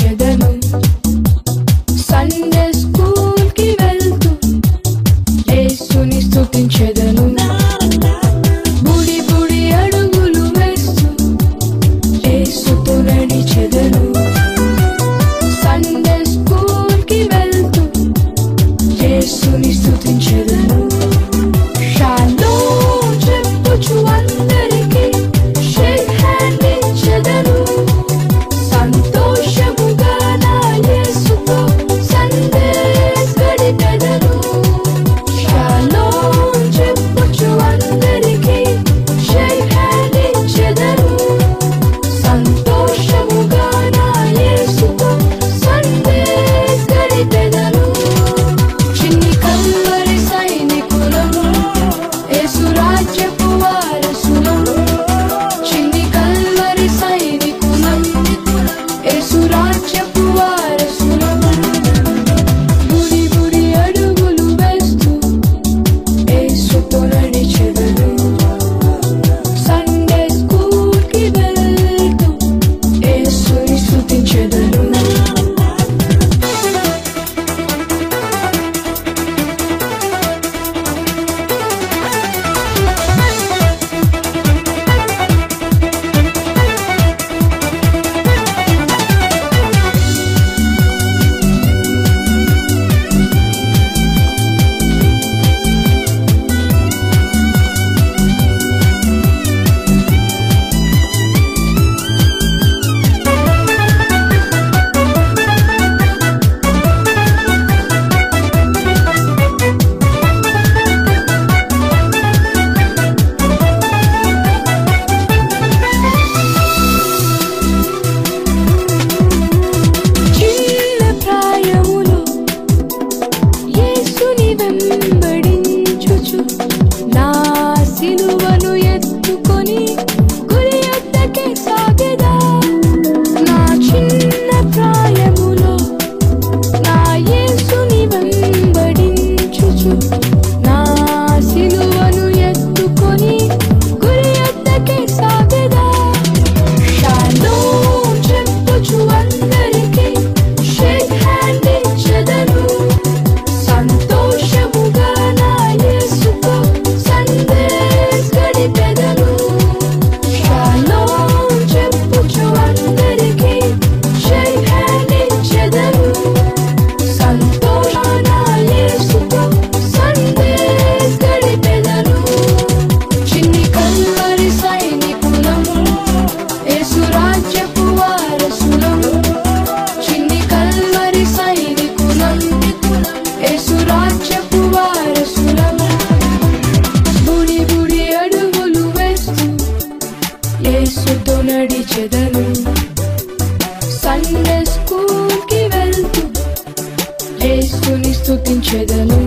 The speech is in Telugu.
నడిచెదను సండే స్కూల్ కి వెళ్తూ యేసుని స్తుతించెదను బుడి బుడి అడుగులు వేస్తూ యేసుతో నడిచెదను సండే స్కూల్ కి వెళ్తూ యేసుని స్తుతించెదను షాలోమ్ చెప్పుచు అందరికీ షేక్ హ్యాండ్ ఇచ్చెదను సంతోషముగా నా యేసుతో సండేస్ గడిపెదను షాలోమ్ చెప్పుచు అందరికీ షేక్ హ్యాండ్ ఇచ్చెదను సంతోషముగా నా యేసుతో సండేస్ గడిపెదను చిన్ని కల్వరి సైనికులము యేసు రాజ్యపు వారసులము చిన్ని కల్వరి సైనికులము యేసు రాజ్యపు వారసులము బుడి బుడి అడుగులు వేస్తూ యేసుతో నడిచెదను సండే స్కూల్ కి వెళ్తూ యేసుని స్తుతించెదను చిన్న ప్రాయములో యేసుని వెంబడించుచు నా సిలువను ఎత్తుకొని గురి యొద్దకే సాగెదా నా చిన్న ప్రాయములో నా యేసుని వెంబడించుచు నా సిలువను ఎత్తుకొని గురి యొద్దకే సాగెదా షాలోమ్ చెప్పుచు అందరికీ షేక్ హ్యాండ్ ఇచ్చెదను సంతోషముగా నా యేసుతో సండేస్ గడిపెదను షాలోమ్ చెప్పుచు అందరికీ షేక్ హ్యాండ్ ఇచ్చెదను సంతోషంగా నా యేసుతో సండేస్ గడిపెదను చిన్ని కల్వరి సైనికులము యేసు రాజ్యపు వారసులము చిన్ని కల్వరి సైనికులము యేసు రాజ్యపు వారసులము బుడి బుడి అడుగులు వేస్తూ యేసుతో నడిచెదను సండే స్కూల్ కి వెళ్తూ యేసుని స్తుతించెదను